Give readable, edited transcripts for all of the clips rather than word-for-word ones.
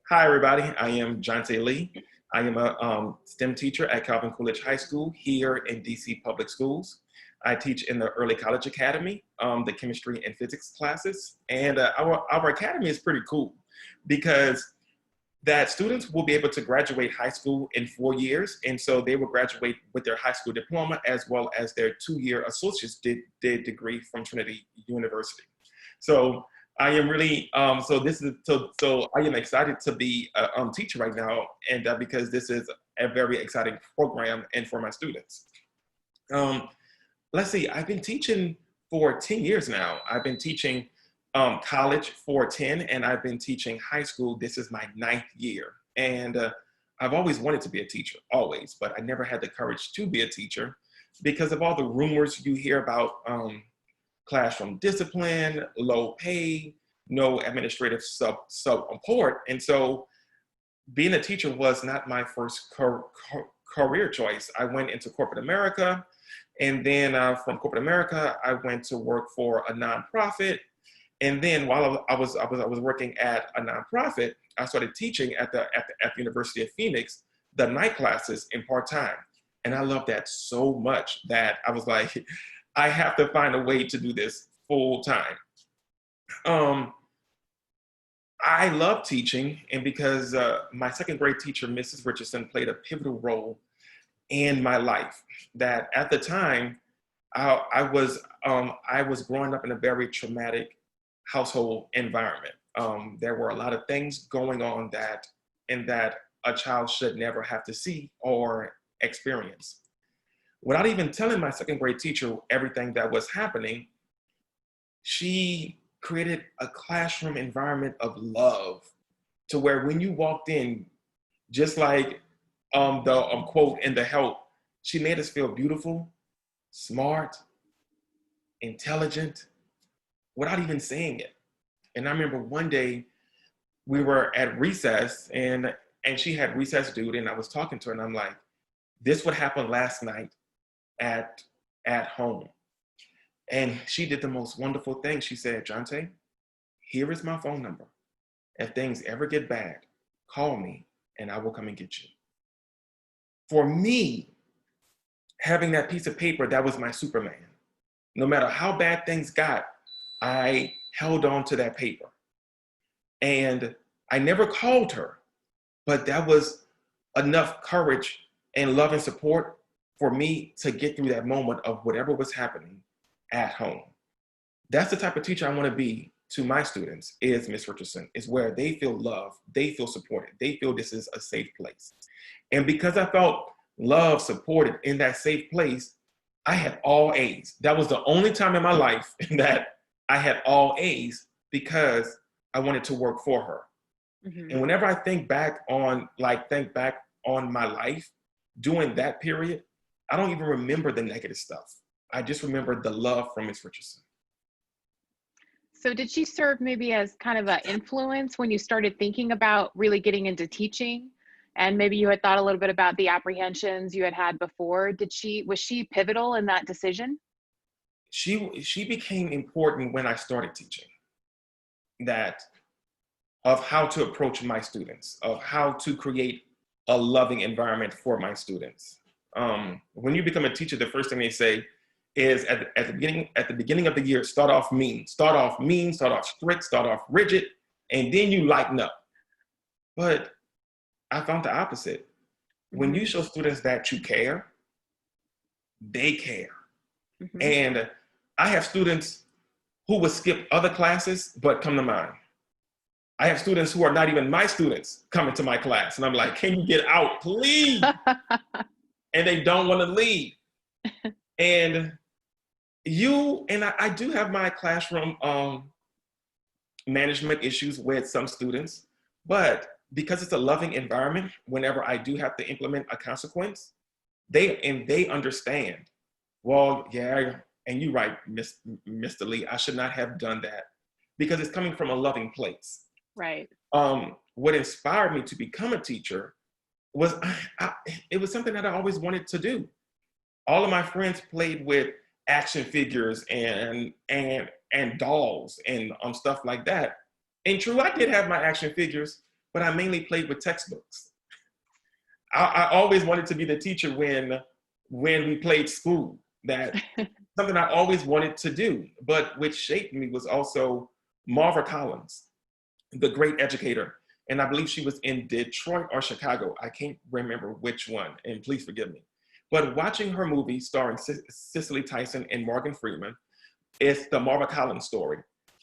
Hi, everybody. I am Jonte Lee. I am a STEM teacher at Calvin Coolidge High School here in DC Public Schools. I teach in the Early College Academy, the chemistry and physics classes. And our academy is pretty cool because that students will be able to graduate high school in 4 years. And so they will graduate with their high school diploma as well as their 2-year associate's degree from Trinity University. So I am really so I am excited to be a teacher right now, and because this is a very exciting program and for my students. Let's see, I've been teaching for 10 years now. I've been teaching college for 10, and I've been teaching high school. This is my 9th year, and I've always wanted to be a teacher, always, but I never had the courage to be a teacher because of all the rumors you hear about. Classroom discipline, low pay, no administrative support. And so being a teacher was not my first career choice. I went into corporate America. And then from corporate America, I went to work for a nonprofit. And then while I was working at a nonprofit, I started teaching at the University of Phoenix, the night classes in part-time. And I loved that so much that I was like, I have to find a way to do this full time. I love teaching, and because my second grade teacher, Mrs. Richardson, played a pivotal role in my life. That at the time, I was growing up in a very traumatic household environment. There were a lot of things going on that a child should never have to see or experience. Without even telling my second grade teacher everything that was happening, she created a classroom environment of love to where when you walked in, just like the quote in The Help, she made us feel beautiful, smart, intelligent, without even saying it. And I remember one day we were at recess and she had recess duty, and I was talking to her and I'm like, this would happen last night at home. And she did the most wonderful thing. She said, Jonte, here is my phone number. If things ever get bad, call me and I will come and get you. For me, having that piece of paper, that was my Superman. No matter how bad things got, I held on to that paper. And I never called her, but that was enough courage and love and support for me to get through that moment of whatever was happening at home. That's the type of teacher I want to be to my students, is Miss Richardson, is where they feel loved, they feel supported, they feel this is a safe place. And because I felt loved, supported in that safe place, I had all A's. That was the only time in my life that I had all A's because I wanted to work for her. Mm-hmm. And whenever I think back on my life during that period, I don't even remember the negative stuff. I just remember the love from Miss Richardson. So did she serve maybe as kind of an influence when you started thinking about really getting into teaching? And maybe you had thought a little bit about the apprehensions you had before. Was she pivotal in that decision? She became important when I started teaching. Of how to approach my students, of how to create a loving environment for my students. When you become a teacher, the first thing they say is at the beginning of the year, start off mean, start off strict, start off rigid, and then you lighten up. But I found the opposite. When you show students that you care, they care. Mm-hmm. And I have students who would skip other classes, but come to mine. I have students who are not even my students coming to my class. And I'm like, can you get out, please? And they don't want to leave. And I do have my classroom management issues with some students, but because it's a loving environment, whenever I do have to implement a consequence, they understand. Well, yeah, and you're right, Mr. Lee, I should not have done that because it's coming from a loving place. Right. What inspired me to become a teacher was it was something that I always wanted to do. All of my friends played with action figures and dolls and stuff like that. And true, I did have my action figures, but I mainly played with textbooks. I always wanted to be the teacher when we played school. That something I always wanted to do, but which shaped me was also Marva Collins, the great educator. And I believe she was in Detroit or Chicago. I can't remember which one, and please forgive me. But watching her movie starring Cicely Tyson and Morgan Freeman, it's the Marva Collins story,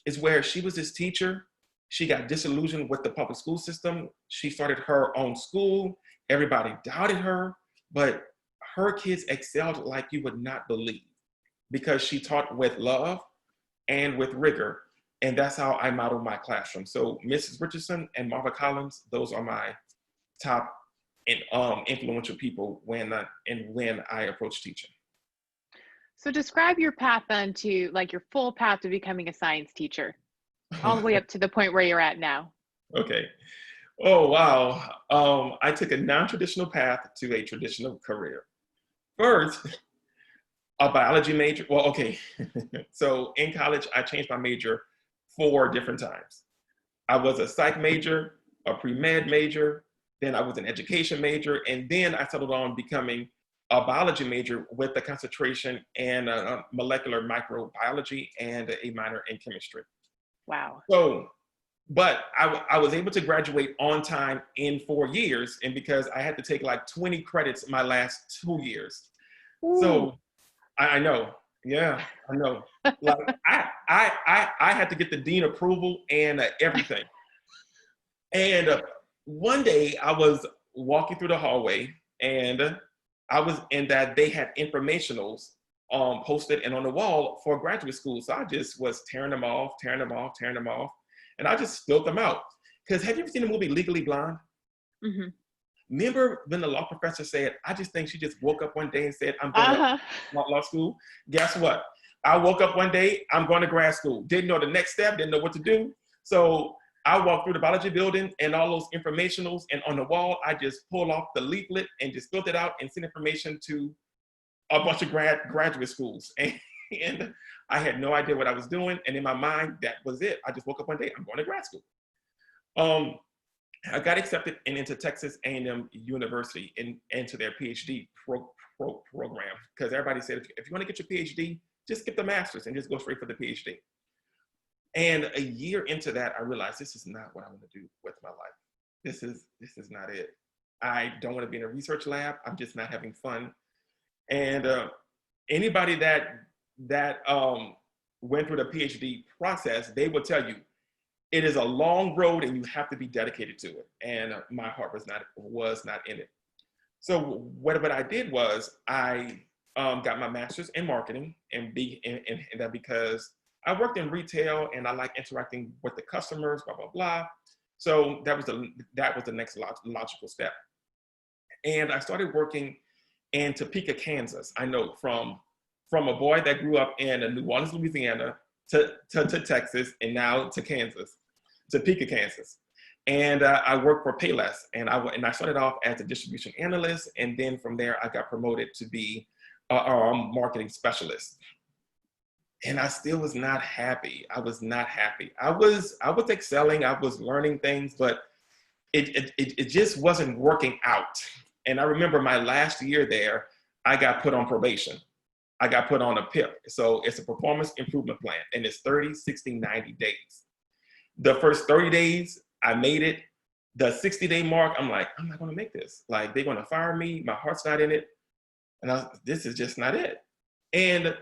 is where she was this teacher. She got disillusioned with the public school system. She started her own school. Everybody doubted her, but her kids excelled like you would not believe because she taught with love and with rigor. And that's how I model my classroom. So Mrs. Richardson and Marva Collins, those are my top influential people when I approach teaching. So describe your path then to like your full path to becoming a science teacher, all the way up to the point where you're at now. Okay. Oh, wow. I took a non-traditional path to a traditional career. First, a biology major. Well, okay. So in college, I changed my major 4 different times. I was a psych major, a pre-med major, then I was an education major, and then I settled on becoming a biology major with a concentration in molecular microbiology and a minor in chemistry. Wow. So, but I was able to graduate on time in 4 years, and because I had to take like 20 credits my last 2 years. Ooh. So I know. Yeah, I know. Like I had to get the dean approval and everything. And one day I was walking through the hallway, and I was in that they had informationals posted and on the wall for graduate school. So I just was tearing them off. And I just spilled them out. Because have you ever seen the movie Legally Blonde? Mm-hmm. Remember when the law professor said, I just think she just woke up one day and said, I'm going to law school. Guess what? I woke up one day, I'm going to grad school. Didn't know the next step, didn't know what to do. So I walked through the biology building and all those informationals, and on the wall, I just pulled off the leaflet and just filled it out and sent information to a bunch of graduate schools. And I had no idea what I was doing. And in my mind, that was it. I just woke up one day, I'm going to grad school. I got accepted into Texas A&M University into their PhD program, because everybody said, if you want to get your PhD, just skip the master's and just go straight for the PhD. And a year into that, I realized this is not what I want to do with my life. This is not it. I don't want to be in a research lab. I'm just not having fun. And anybody that went through the PhD process, they will tell you it is a long road and you have to be dedicated to it. And my heart was not in it. So what I did was I got my master's in marketing, and that because I worked in retail and I like interacting with the customers, blah, blah, blah. So that was the next logical step. And I started working in Topeka, Kansas. I know from a boy that grew up in New Orleans, Louisiana, to Texas, and now to Kansas, Topeka, Kansas. And I worked for Payless, and I started off as a distribution analyst, and then from there I got promoted to be a marketing specialist. And I still was not happy. I was not happy. I was excelling. I was learning things, but it just wasn't working out. And I remember my last year there, I got put on probation. I got put on a PIP. So it's a performance improvement plan, and it's 30, 60, 90 days. The first 30 days, I made it. The 60-day mark, I'm like, I'm not going to make this. Like, they're going to fire me. My heart's not in it. And this is just not it. And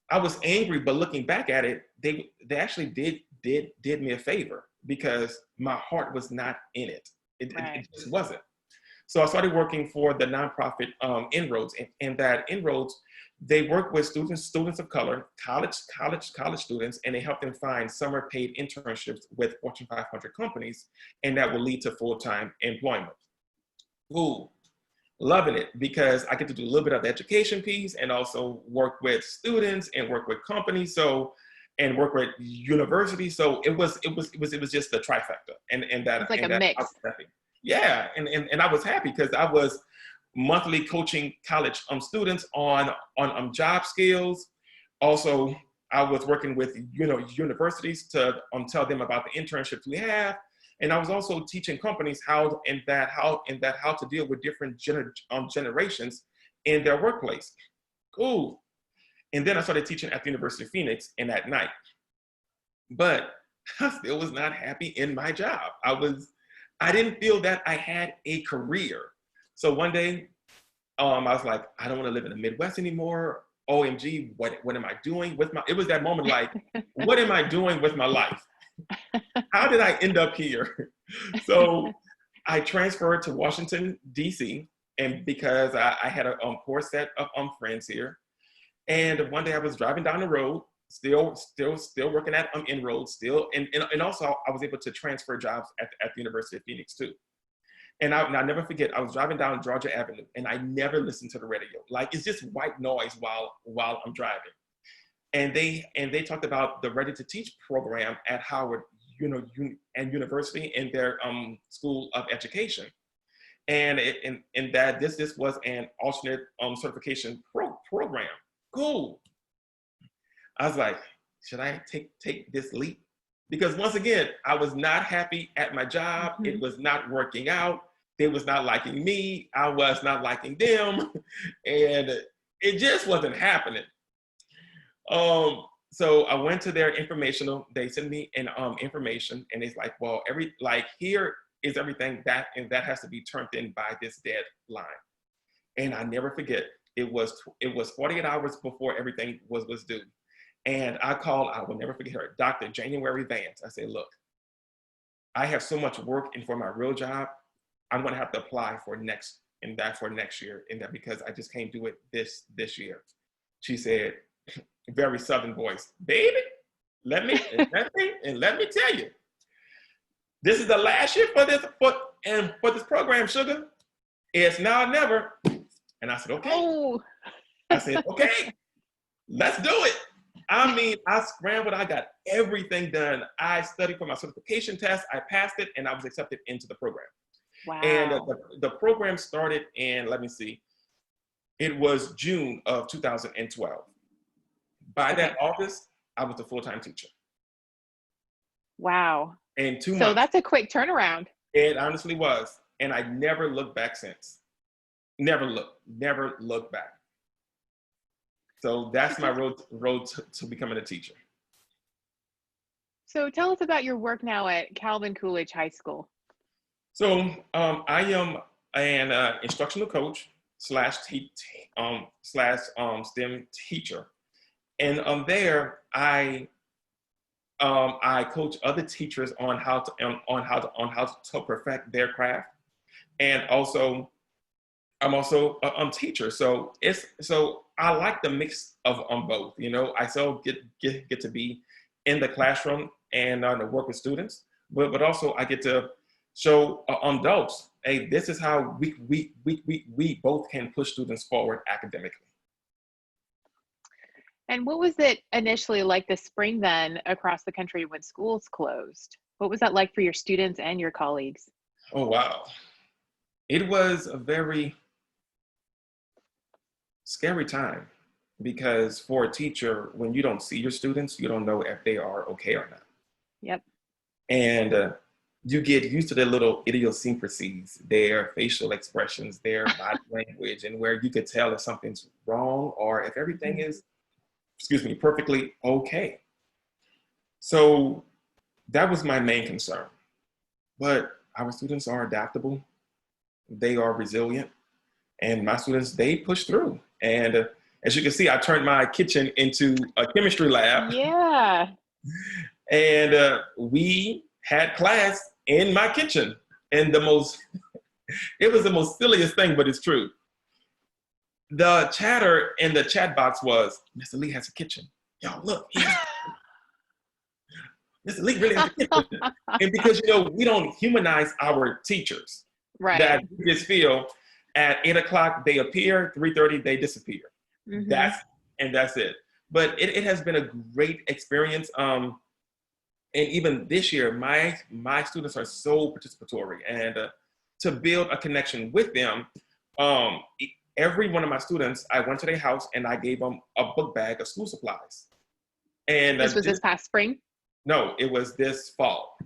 I was angry, but looking back at it, they actually did me a favor, because my heart was not in it. It just wasn't. So I started working for the nonprofit Inroads, and that Inroads, they work with students of color, college students, and they help them find summer paid internships with Fortune 500 companies, and that will lead to full-time employment. Ooh, loving it, because I get to do a little bit of the education piece and also work with students and work with companies, and work with universities. So it was just the trifecta, and that it's like and a that, mix. Yeah, and I was happy because I was monthly coaching college students on job skills. Also, I was working with universities to tell them about the internships we have. And I was also teaching companies how to deal with different generations in their workplace. Cool. And then I started teaching at the University of Phoenix and at night. But I still was not happy in my job. I didn't feel that I had a career. So one day, I was like, I don't want to live in the Midwest anymore. OMG, what am I doing with my, it was that moment like, what am I doing with my life? How did I end up here? So I transferred to Washington, D.C., and because I had a core set of friends here. And one day I was driving down the road, still working at Inroads, and also I was able to transfer jobs at the University of Phoenix too. And I'll never forget, I was driving down Georgia Avenue, and I never listened to the radio. Like, it's just white noise while I'm driving. And they talked about the Ready to Teach program at Howard University in their School of Education. And that this was an alternate certification program. Cool. I was like, should I take this leap? Because once again, I was not happy at my job. Mm-hmm. It was not working out. They was not liking me. I was not liking them. And it just wasn't happening. So I went to their informational, they sent me an information, and it's like, well, here is everything that has to be turned in by this deadline. And I never forget, it was 48 hours before everything was due. And I will never forget her, Dr. January Vance. I said, look, I have so much work in for my real job. I'm gonna have to apply for next year, because I just can't do it this year. She said, very Southern voice, baby, let me tell you, this is the last year for this program, sugar. It's now or never. And I said, okay. Oh. I said, okay, let's do it. I mean, I scrambled. I got everything done. I studied for my certification test. I passed it, and I was accepted into the program. Wow. And the program started in, it was June of 2012. By that August, I was a full-time teacher. Wow. In 2 months. So that's a quick turnaround. It honestly was. And I never looked back since. Never looked back. So that's my road to becoming a teacher. So tell us about your work now at Calvin Coolidge High School. So I am an instructional coach slash STEM teacher. And there I coach other teachers on how to perfect their craft. And also, I'm also a teacher. So I like the mix of both. I still get to be in the classroom and to work with students, but also I get to show adults, hey, this is how we both can push students forward academically. And what was it initially like this spring then across the country when schools closed? What was that like for your students and your colleagues? Oh, wow. It was a very scary time, because for a teacher, when you don't see your students, you don't know if they are okay or not. Yep. And you get used to their little idiosyncrasies, their facial expressions, their body language, and where you could tell if something's wrong or if everything is, perfectly okay. So that was my main concern. But our students are adaptable. They are resilient. And my students, they push through. And as you can see, I turned my kitchen into a chemistry lab. Yeah. And we had class in my kitchen. And it was the most silliest thing, but it's true. The chatter in the chat box was, Mr. Lee has a kitchen. Y'all look, Mr. Lee really has a kitchen. And because, we don't humanize our teachers. Right. That you just feel at 8 o'clock, they appear, 3:30, they disappear. Mm-hmm. That's it. But it has been a great experience. And even this year, my students are so participatory, and to build a connection with them, every one of my students, I went to their house and I gave them a book bag of school supplies. And this was this past spring? No, it was this fall.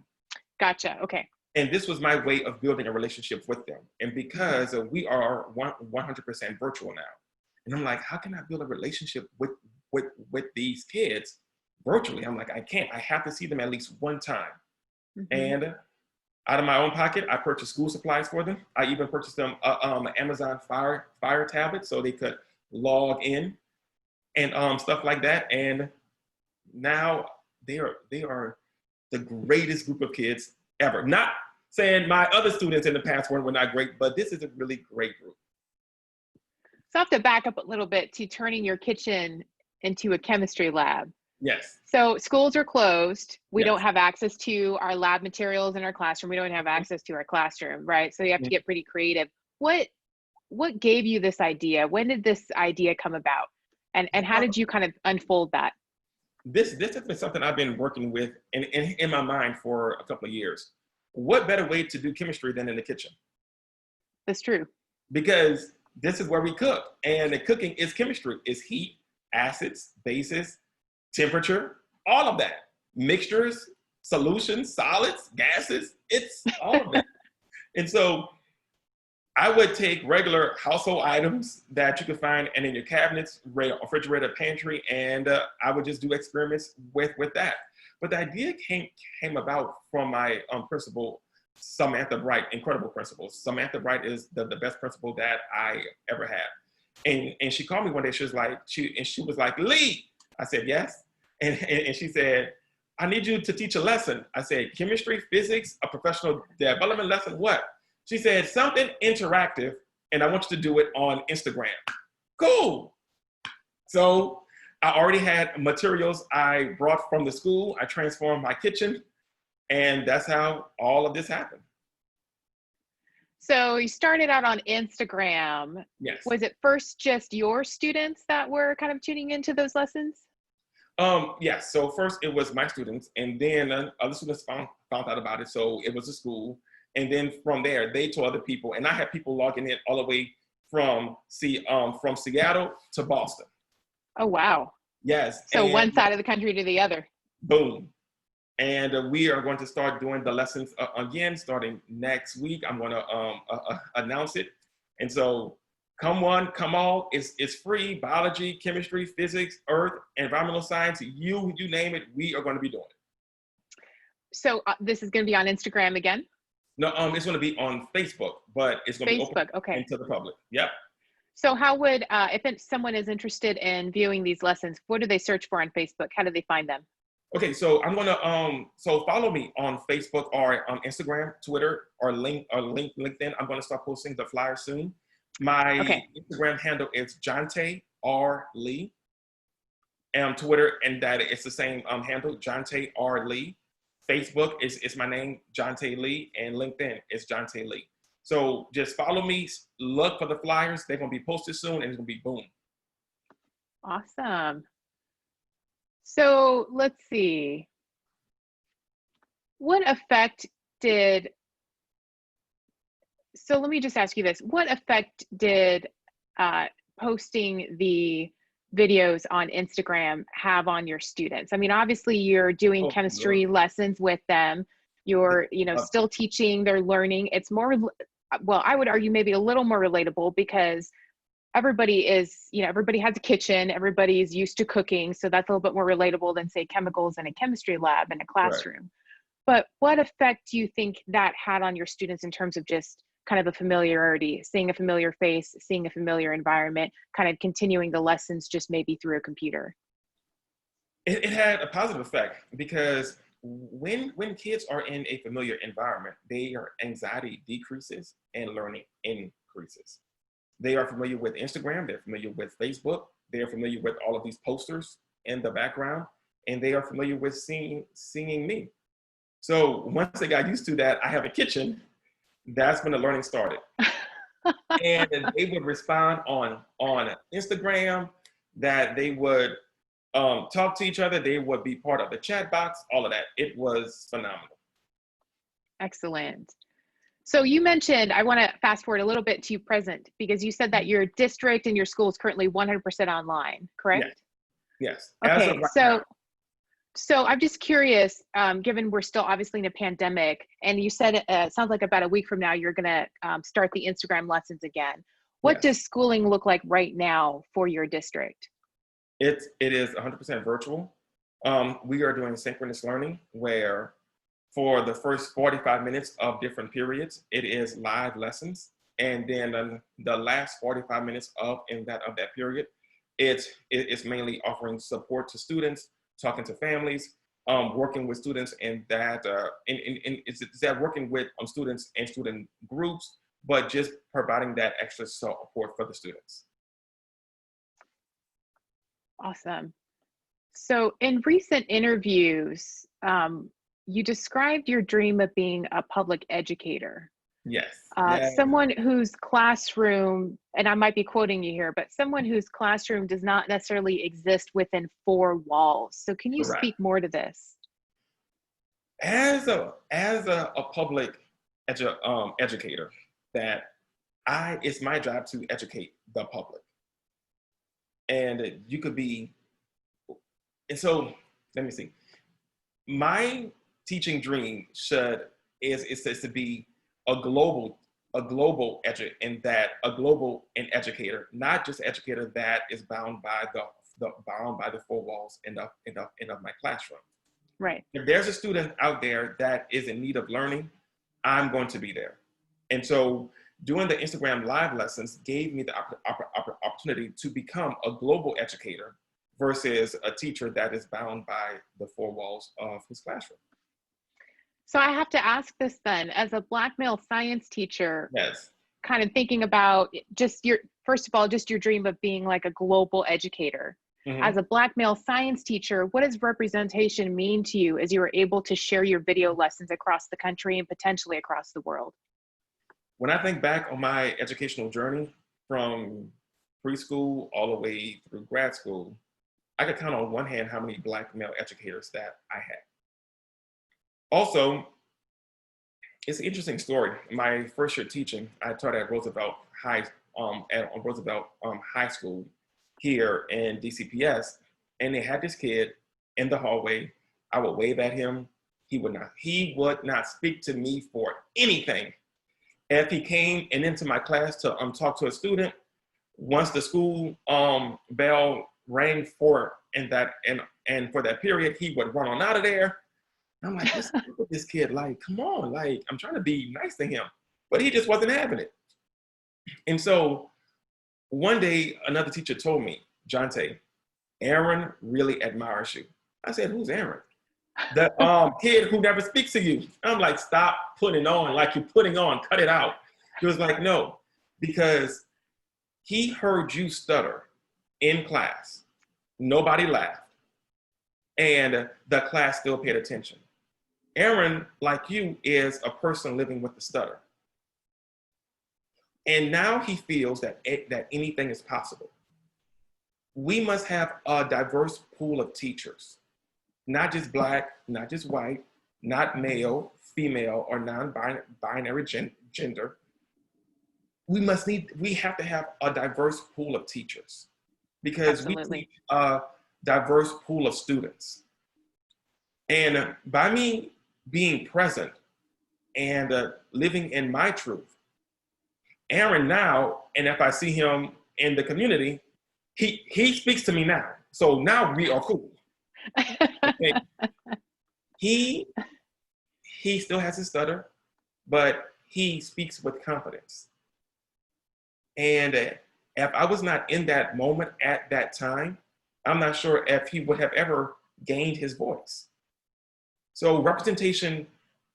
Gotcha. Okay. And this was my way of building a relationship with them. And because we are 100% virtual now, and I'm like, how can I build a relationship with these kids virtually? I'm like, I can't. I have to see them at least one time. Mm-hmm. And out of my own pocket, I purchased school supplies for them. I even purchased them an Amazon Fire tablet so they could log in and stuff like that. And now they are the greatest group of kids ever. Not saying my other students in the past were not great, but this is a really great group. So I have to back up a little bit to turning your kitchen into a chemistry lab. Yes. So schools are closed. We don't Yes. have access to our lab materials in our classroom. We don't have access to our classroom, right? So you have to get pretty creative. What gave you this idea? When did this idea come about? And how did you kind of unfold that? This has been something I've been working with in my mind for a couple of years. What better way to do chemistry than in the kitchen? That's true. Because this is where we cook, and the cooking is chemistry. It's heat, acids, bases, temperature, all of that. Mixtures, solutions, solids, gases, it's all of that. And so I would take regular household items that you could find and in your cabinets, refrigerator, pantry, and I would just do experiments with that. But the idea came about from my principal, Samantha Bright, incredible principal. Samantha Bright is the best principal that I ever had. And she called me one day, she was like, Lee. I said, yes. And she said, I need you to teach a lesson. I said, chemistry, physics, a professional development lesson, what? She said, something interactive, and I want you to do it on Instagram. Cool. So I already had materials I brought from the school. I transformed my kitchen, and that's how all of this happened. So you started out on Instagram. Yes. Was it first just your students that were kind of tuning into those lessons? Yes. So first it was my students, and then other students found out about it. So it was a school. And then from there, they told other people, and I had people logging in all the way from Seattle to Boston. Oh, wow. Yes. So one side of the country to the other. Boom. And we are going to start doing the lessons again, starting next week. I'm going to announce it. And so come one, come all. It's free. Biology, chemistry, physics, earth, environmental science, you name it, we are going to be doing it. So this is going to be on Instagram again? No, it's going to be on Facebook, but it's going to be open to the public. Yep. So how would, if someone is interested in viewing these lessons, what do they search for on Facebook? How do they find them? Okay, so I'm gonna so follow me on Facebook or on Instagram, Twitter, or LinkedIn. I'm gonna start posting the flyers soon. My Instagram handle is Jonte R Lee. And Twitter, and that it's the same handle, Jonte R Lee. Facebook is my name, Jonte Lee, and LinkedIn is Jonte Lee. So just follow me, look for the flyers. They're gonna be posted soon, and it's gonna be boom. Awesome. So let's see. What effect did, so let me just ask you this. What effect did posting the videos on Instagram have on your students? I mean, obviously you're doing chemistry lessons with them. You're, still teaching, they're learning. It's more, well, I would argue maybe a little more relatable because everybody is, everybody has a kitchen, everybody's used to cooking. So that's a little bit more relatable than say chemicals in a chemistry lab in a classroom. Right. But what effect do you think that had on your students in terms of just kind of a familiarity, seeing a familiar face, seeing a familiar environment, kind of continuing the lessons just maybe through a computer? It had a positive effect because when kids are in a familiar environment, their anxiety decreases and learning increases. They are familiar with Instagram, they're familiar with Facebook, they're familiar with all of these posters in the background, and they are familiar with seeing me. So once they got used to that, I have a kitchen, that's when the learning started. And they would respond on Instagram, that they would talk to each other, they would be part of the chat box, all of that. It was phenomenal. Excellent. So you mentioned, I want to fast forward a little bit to present, because you said that your district and your school is currently 100% online, correct? Yes. Okay, So I'm just curious, given we're still obviously in a pandemic, and you said it sounds like about a week from now you're going to start the Instagram lessons again. What Yes. does schooling look like right now for your district? It is 100% virtual. We are doing synchronous learning where for the first 45 minutes of different periods, it is live lessons. And then the last 45 minutes of that period, it's mainly offering support to students, talking to families, working with students, and that it's that working with students and student groups, but just providing that extra support for the students. Awesome. So in recent interviews, you described your dream of being a public educator. Yes. Yes. Someone whose classroom, and I might be quoting you here, but someone whose classroom does not necessarily exist within four walls. So can you Correct. speak more to this? As a public educator, that it's my job to educate the public, and you could be. And so let me see. My teaching dream is to be a global educator, not just educator that is bound by the four walls of my classroom. Right. If there's a student out there that is in need of learning, I'm going to be there. And so doing the Instagram live lessons gave me the opportunity to become a global educator versus a teacher that is bound by the four walls of his classroom. So I have to ask this then, as a Black male science teacher, Yes. kind of thinking about just first of all, just your dream of being like a global educator. Mm-hmm. As a Black male science teacher, what does representation mean to you as you were able to share your video lessons across the country and potentially across the world? When I think back on my educational journey from preschool all the way through grad school, I could count on one hand how many Black male educators that I had. Also, it's an interesting story. My first year teaching, I taught at Roosevelt High, Roosevelt High School here in DCPS, and they had this kid in the hallway. I would wave at him. He would not speak to me for anything. If he came and into my class to talk to a student, once the school bell rang for for that period, he would run on out of there. I'm like, this kid, like, come on, like, I'm trying to be nice to him, but he just wasn't having it. And so one day, another teacher told me, Jonte, Aaron really admires you. I said, who's Aaron? The kid who never speaks to you. I'm like, stop putting on like you're putting on, cut it out. He was like, no, because he heard you stutter in class. Nobody laughed. And the class still paid attention. Aaron, like you, is a person living with the stutter. And now he feels that anything is possible. We must have a diverse pool of teachers, not just Black, not just white, not male, female, or non-binary gender. We have to have a diverse pool of teachers because Absolutely. we need a diverse pool of students. And by me being present and living in my truth, Aaron now, and if I see him in the community, he speaks to me now. So now we are cool. Okay. He still has his stutter, but he speaks with confidence. And if I was not in that moment at that time, I'm not sure if he would have ever gained his voice. So representation,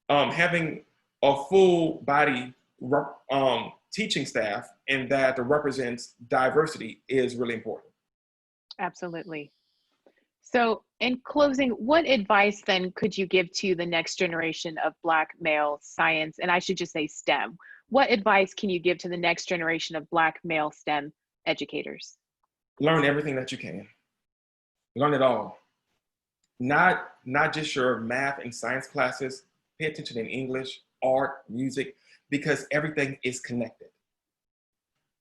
having a full body teaching staff and that represents diversity is really important. Absolutely. So in closing, what advice then could you give to the next generation of Black male science, and I should just say STEM? What advice can you give to the next generation of Black male STEM educators? Learn everything that you can. Learn it all. Not just your math and science classes. Pay attention in English, art, music, because everything is connected.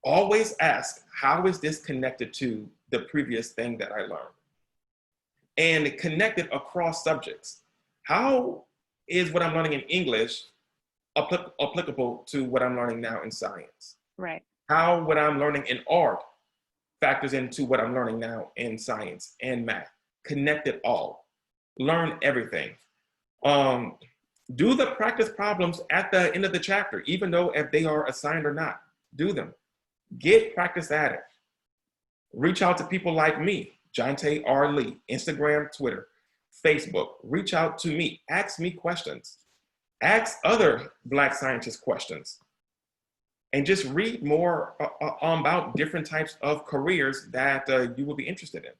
Always ask, how is this connected to the previous thing that I learned? and connect it across subjects. How is what I'm learning in English applicable to what I'm learning now in science? Right. How what I'm learning in art factors into what I'm learning now in science and math. Connect it all. Learn everything. Um, do the practice problems at the end of the chapter, even though if they are assigned or not. Do them. Get practice at it. Reach out to people like me, Jonte R. Lee, Instagram, Twitter, Facebook. Reach out to me. Ask me questions. Ask other Black scientists questions. And just read more about different types of careers that you will be interested in.